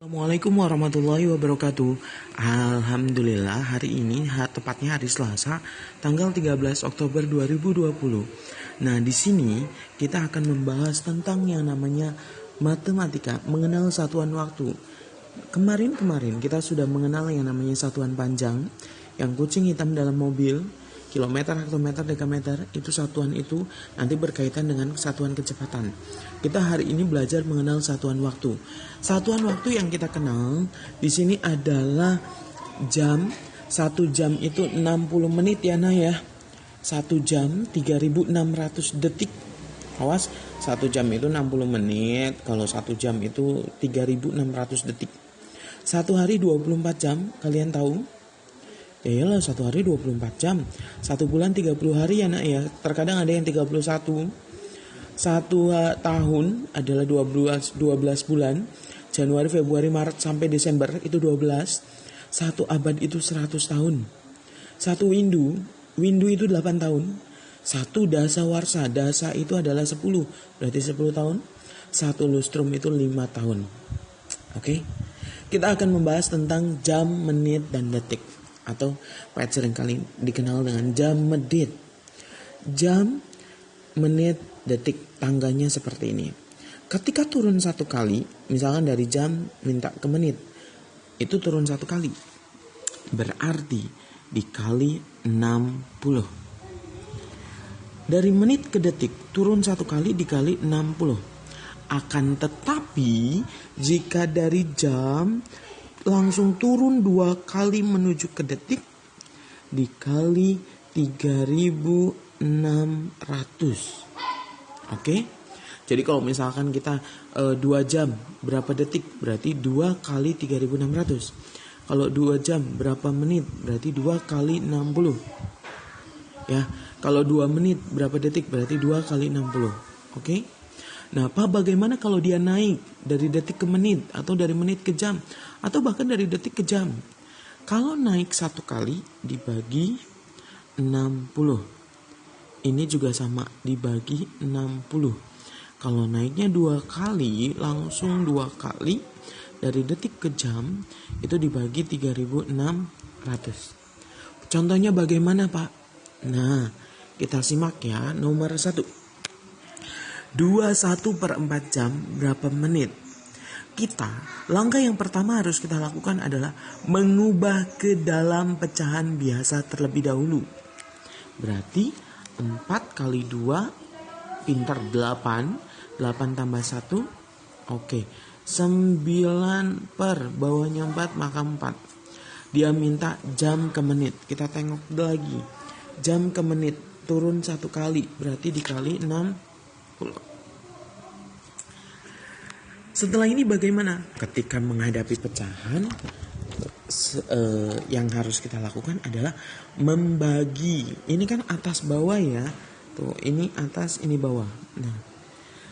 Assalamualaikum warahmatullahi wabarakatuh. Alhamdulillah hari ini tepatnya hari Selasa tanggal 13 Oktober 2020. Nah, di sini kita akan membahas tentang yang namanya matematika, mengenal satuan waktu. Kemarin kita sudah mengenal yang namanya satuan panjang, yang kucing hitam dalam mobil, kilometer, hektometer, dekameter, itu satuan itu nanti berkaitan dengan satuan kecepatan. Kita hari ini belajar mengenal satuan waktu. Satuan waktu yang kita kenal di sini adalah jam. 1 jam itu 60 menit ya nah ya. 1 jam 3600 detik. Awas, 1 jam itu 60 menit. Kalau 1 jam itu 3600 detik. 1 hari 24 jam, kalian tahu? Ya iyalah, 1 hari 24 jam. 1 bulan 30 hari ya nak ya. Terkadang ada yang 31. 1 tahun adalah 12 bulan. Januari, Februari, Maret sampai Desember itu 12. 1 abad itu 100 tahun. 1 windu itu 8 tahun. 1 dasawarsa, dasa itu adalah 10, berarti 10 tahun. 1 lustrum itu 5 tahun. Oke. Kita akan membahas tentang jam, menit, dan detik, atau Pak seringkali dikenal dengan jam medit. Jam, menit, detik, tangganya seperti ini. Ketika turun 1 kali, misalkan dari jam minta ke menit, itu turun 1 kali, berarti dikali 60. Dari menit ke detik turun 1 kali dikali 60. Akan tetapi jika dari jam langsung turun 2 kali menuju ke detik, dikali 3600. Oke? Jadi kalau misalkan kita 2 jam berapa detik, berarti 2 kali 3600. Kalau 2 jam berapa menit, berarti 2 kali 60. Ya, kalau 2 menit berapa detik, berarti 2 kali 60. Oke? Nah, bagaimana kalau dia naik dari detik ke menit, atau dari menit ke jam, atau bahkan dari detik ke jam? Kalau naik 1 kali dibagi 60. Ini juga sama, dibagi 60. Kalau naiknya 2 kali, langsung 2 kali dari detik ke jam, itu dibagi 3600. Contohnya bagaimana, Pak? Nah, kita simak ya. Nomor 1. 21/4 jam berapa menit? Langkah yang pertama harus kita lakukan adalah mengubah ke dalam pecahan biasa terlebih dahulu. Berarti 4 kali 2 pintar 8. 8 tambah 1, oke, 9 per bawahnya 4 maka 4. Dia minta jam ke menit. Kita tengok lagi. Jam ke menit turun 1 kali, berarti dikali 60. Setelah ini bagaimana? Ketika menghadapi pecahan, yang harus kita lakukan adalah membagi. Ini kan atas bawah ya. Tuh, ini atas, ini bawah. Nah,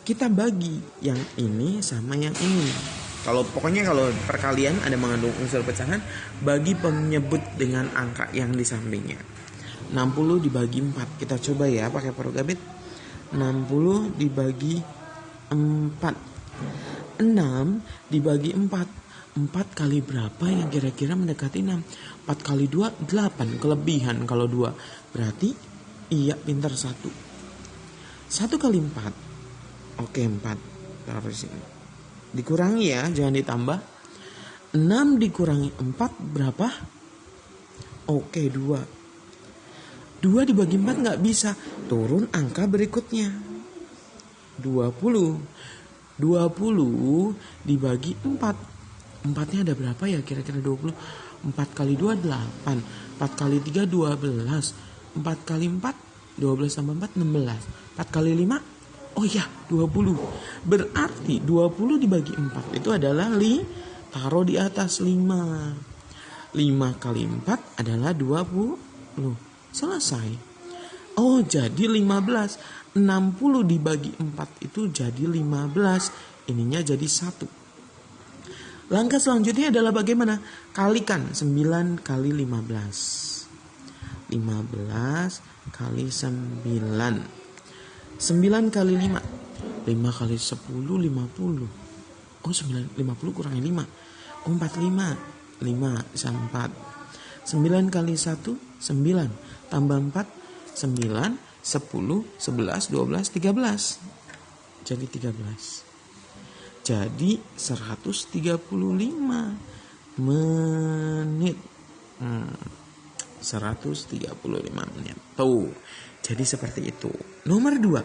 kita bagi yang ini sama yang ini. Kalau perkalian ada mengandung unsur pecahan, bagi penyebut dengan angka yang di sampingnya. 60 dibagi 4. Kita coba ya pakai Progabit. 60 dibagi 4. 6 dibagi 4. 4 kali berapa yang kira-kira mendekati 6? 4 kali 2, 8. Kelebihan kalau 2. Berarti iya, pintar 1. 1 kali 4. Oke, 4. Taruh di sini. Dikurangi ya, jangan ditambah. 6 dikurangi 4 berapa? Oke, 2. 2 dibagi 4 nggak bisa. Turun angka berikutnya. 20. 20 dibagi 4. 4-nya ada berapa ya kira-kira 20? 4 kali 2, 8. 4 kali 3, 12. 4 kali 4, 12 tambah 4, 16. 4 kali 5, oh iya, 20. Berarti 20 dibagi 4 itu adalah taruh di atas 5. 5 kali 4 adalah 20. Selesai. Oh, jadi 15. 60 dibagi 4 itu jadi 15. Ininya jadi 1. Langkah selanjutnya adalah bagaimana? Kalikan 9 kali 15. 15 kali 9. 9 kali 5. 5 kali 10, 50. Oh 50 kurangi 5. Oh 45, 5 bisa 4. 9 kali 1, 9. Tambah 4, 9, 10, 11, 12, 13. Jadi 13. Jadi 135 menit. 135 menit. Tuh. Jadi seperti itu. Nomor 2.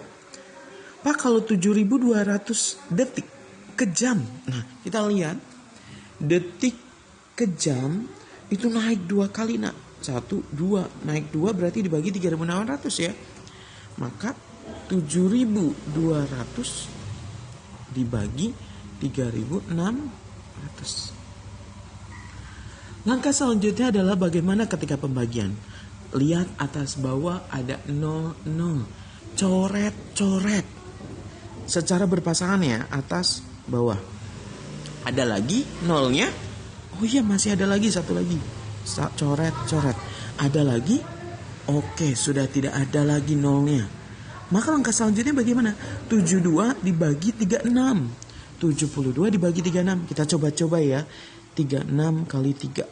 Pak, kalau 7.200 detik ke jam. Nah, kita lihat detik ke jam itu naik 2 kali, nak. 1, 2. Naik 2 berarti dibagi 3.800 ya. Maka 7.200 dibagi 3.600. Langkah selanjutnya adalah bagaimana ketika pembagian. Lihat atas bawah ada 0, 0. Coret-coret. Secara berpasangan ya, atas bawah. Ada lagi nolnya. Oh iya, masih ada lagi satu lagi. Coret-coret. Ada lagi. Oke, sudah tidak ada lagi nolnya. Maka langkah selanjutnya bagaimana? 72 dibagi 36. 72 dibagi 36. Kita coba-coba ya. 36 kali 3.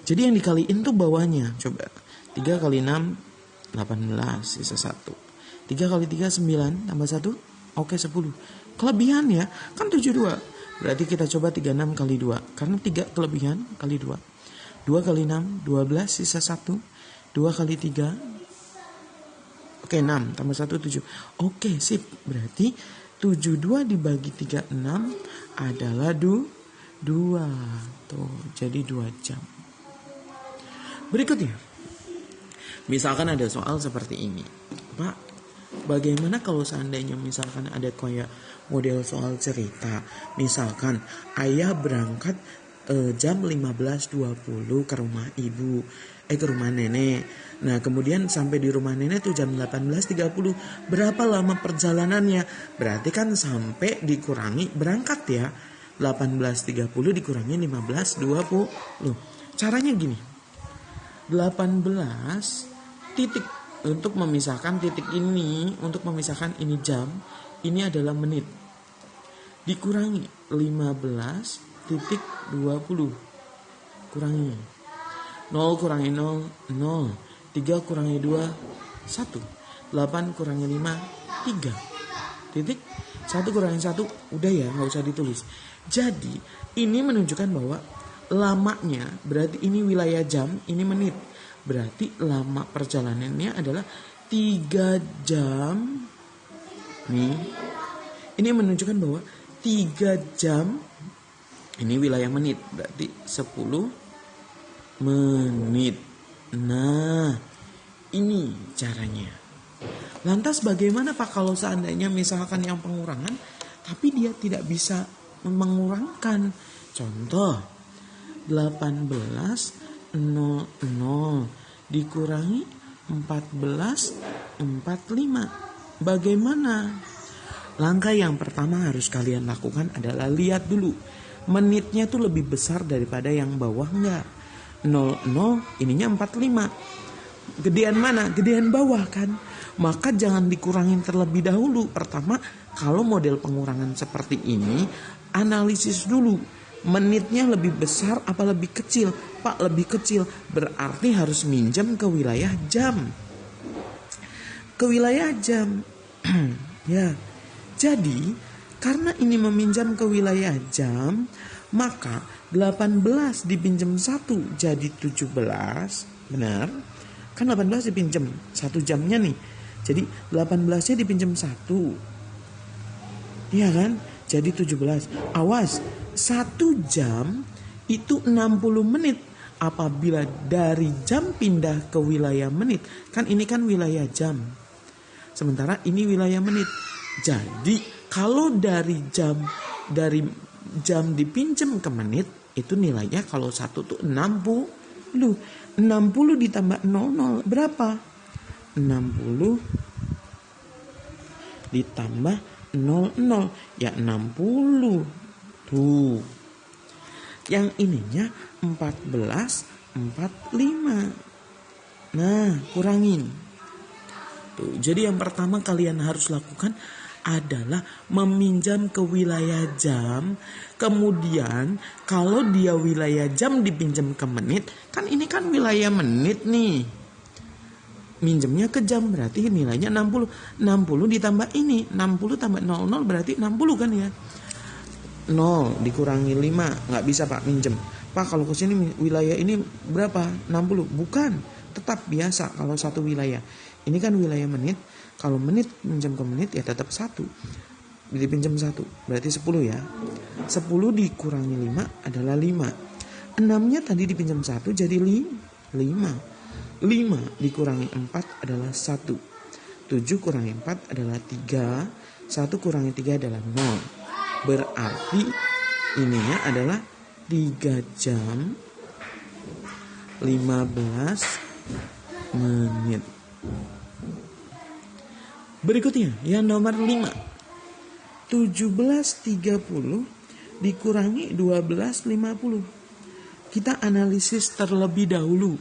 Jadi yang dikaliin tuh bawahnya. Coba. 3 kali 6, 18. Sisa 1. 3 kali 3, 9. Tambah 1. Oke, 10. Kelebihan ya. Kan 72. Berarti kita coba 36 kali 2. Karena 3 kelebihan kali 2. 2 kali 6, 12. Sisa 1. 2 kali 3. Oke, 6. Tambah 1, 7. Oke, sip. Berarti 72 dibagi 36 adalah 2. Tuh, jadi 2 jam. Berikutnya, misalkan ada soal seperti ini. Pak, bagaimana kalau seandainya misalkan ada kayak model soal cerita. Misalkan ayah berangkat jam 15.20 ke rumah ibu, ke rumah nenek. Nah, kemudian sampai di rumah nenek tuh jam 18.30. Berapa lama perjalanannya? Berarti kan sampai dikurangi berangkat ya. 18.30 dikurangi 15.20. Caranya gini. 18 titik untuk memisahkan titik ini, untuk memisahkan ini jam, ini adalah menit. Dikurangi 15.20. Kurangi 0 kurangi 0, 0. 3 kurangi 2, 1. 8 kurangi 5, 3. Titik. 1 kurangi 1, udah ya, gak usah ditulis. Jadi ini menunjukkan bahwa lamanya, berarti ini wilayah jam, ini menit. Berarti lama perjalanannya adalah 3 jam. Nih. Ini menunjukkan bahwa 3 jam. Ini wilayah menit. Berarti 10 menit. Nah, ini caranya. Lantas bagaimana Pak kalau seandainya misalkan yang pengurangan, tapi dia tidak bisa mengurangkan? Contoh, 18.00 dikurangi 14.45. Bagaimana? Langkah yang pertama harus kalian lakukan adalah lihat dulu. Menitnya tuh lebih besar daripada yang bawah enggak? 00 ininya 45. Gedean mana? Gedean bawah kan? Maka jangan dikurangin terlebih dahulu. Pertama, kalau model pengurangan seperti ini, analisis dulu. Menitnya lebih besar apa lebih kecil? Pak, lebih kecil. Berarti harus minjam ke wilayah jam. Ke wilayah jam. Ya. Jadi, karena ini meminjam ke wilayah jam, maka 18 dipinjam 1 jadi 17. Benar? Kan 18 dipinjam 1 jamnya nih. Jadi 18-nya dipinjam 1. Iya kan? Jadi 17. Awas, 1 jam itu 60 menit. Apabila dari jam pindah ke wilayah menit. Kan ini kan wilayah jam. Sementara ini wilayah menit. Jadi kalau dari jam dipinjam ke menit, itu nilainya kalau 1 tuh 60. 60 ditambah 00 berapa? 60 ditambah 00 ya 60. Tuh. Yang ininya 14.45. Nah, kurangin. Tuh, jadi yang pertama kalian harus lakukan adalah meminjam ke wilayah jam. Kemudian kalau dia wilayah jam dipinjam ke menit, kan ini kan wilayah menit nih. Minjemnya ke jam berarti nilainya 60. 60 ditambah ini, 60 tambah 00 berarti 60 kan ya. 0 dikurangi 5, nggak bisa Pak minjem. Pak kalau ke sini wilayah ini berapa? 60. Bukan, tetap biasa kalau satu wilayah. Ini kan wilayah menit. Kalau menit minjam ke menit ya tetap 1. Dipinjam 1 berarti 10 ya. 10 dikurangi 5 adalah 5. 6-nya tadi dipinjam 1 jadi 5. 5 dikurangi 4 adalah 1. 7 kurangi 4 adalah 3. 1 kurangi 3 adalah 0. Berarti ininya adalah 3 jam 15 menit. Berikutnya yang nomor 5. 17.30 dikurangi 12.50. Kita analisis terlebih dahulu.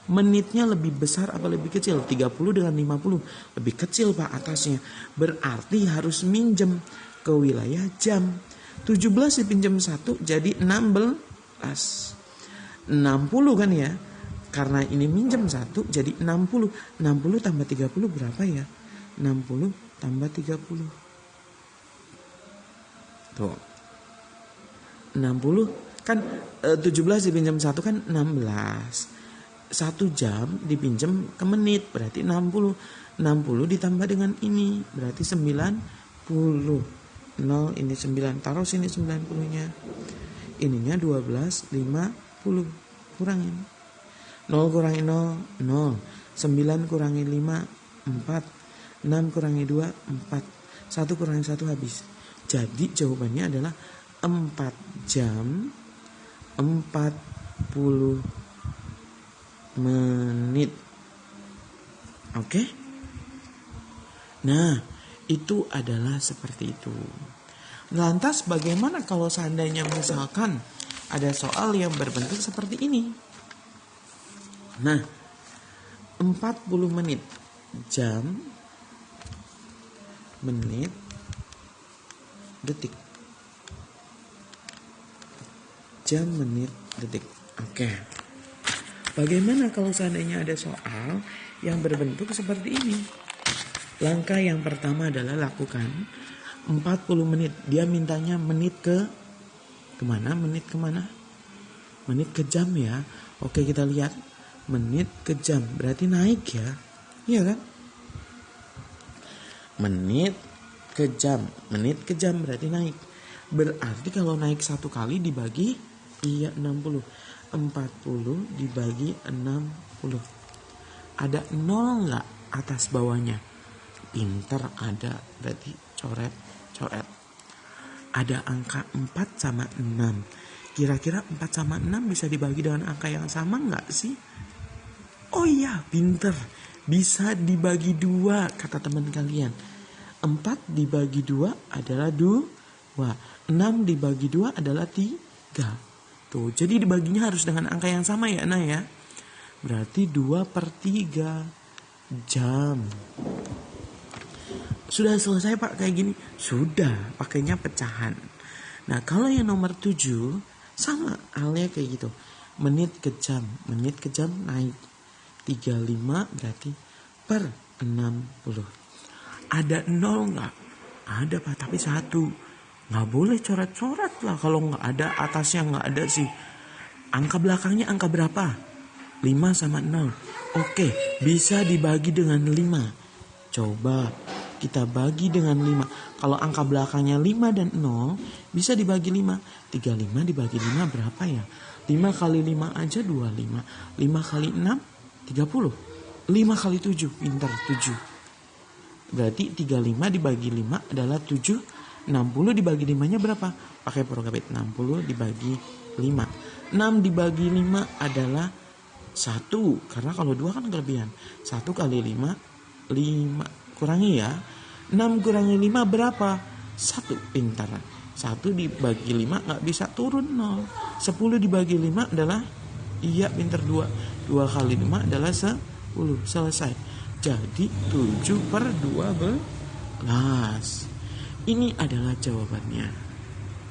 Menitnya lebih besar apa lebih kecil? 30 dengan 50. Lebih kecil Pak atasnya. Berarti harus minjem ke wilayah jam. 17 dipinjam 1 jadi 16. 60 kan ya. Karena ini minjem 1 jadi 60. 60 tambah 30 berapa ya? 60 tambah 30. Tuh. 60 kan 17 dipinjam 1 kan 16. 1 jam dipinjam ke menit berarti 60. 60 ditambah dengan ini berarti 90. 0 ini 9. Taruh sini 90-nya. Ininya 12, 50. Kurangin. 0 kurangi 0, 0. 9 kurangi 5, 4. 6 kurangi 2, 4. 1 kurangi 1 habis. Jadi jawabannya adalah 4 jam 40 menit. Oke? Nah, itu adalah seperti itu. Lantas bagaimana kalau seandainya misalkan ada soal yang berbentuk seperti ini? Nah, 40 menit. Jam, menit, detik. Jam, menit, detik. Oke. Bagaimana kalau seandainya ada soal yang berbentuk seperti ini? Langkah yang pertama adalah lakukan 40 menit. Dia mintanya menit kemana? Menit kemana? Menit ke jam ya. Oke, kita lihat. Menit ke jam. Berarti naik ya. Iya kan? Menit ke jam. Menit ke jam berarti naik. Berarti kalau naik 1 kali dibagi 60. 40 dibagi 60. Ada 0 nggak atas bawahnya? Pinter ada. Berarti coret. Ada angka 4 sama 6. Kira-kira 4 sama 6 bisa dibagi dengan angka yang sama nggak sih? Oh iya, pinter. Bisa dibagi 2 kata teman kalian. 4 dibagi 2 adalah 2. 6 dibagi 2 adalah 3. Tuh, jadi dibaginya harus dengan angka yang sama ya, Nah ya. Berarti 2/3 jam. Sudah selesai Pak kayak gini? Sudah, pakainya pecahan. Nah, kalau yang nomor 7 sama halnya kayak gitu. Menit ke jam naik. 35 berarti per 60. Ada 0 nggak? Ada Pak, tapi 1. Nggak boleh coret-coret lah kalau nggak ada, atasnya nggak ada sih. Angka belakangnya angka berapa? 5 sama 0. Oke, bisa dibagi dengan 5. Coba kita bagi dengan 5. Kalau angka belakangnya 5 dan 0, bisa dibagi 5. 35 dibagi 5 berapa ya? 5 kali 5 aja 25. 5 kali 6, 30. 5 kali 7, pintar 7. Berarti 35 dibagi 5 adalah 7. 60 dibagi 5-nya berapa? Pakai prokabit. 60 dibagi 5. 6 dibagi 5 adalah 1. Karena kalau 2 kan kelebihan. 1 kali 5, 5. Kurangi ya. 6 kurangi 5 berapa? 1. Pintar. 1 dibagi 5 gak bisa turun 0. 10 dibagi 5 adalah, iya pintar 2. 2 kali 5 adalah 10. Selesai. Jadi 7/12. Ini adalah jawabannya.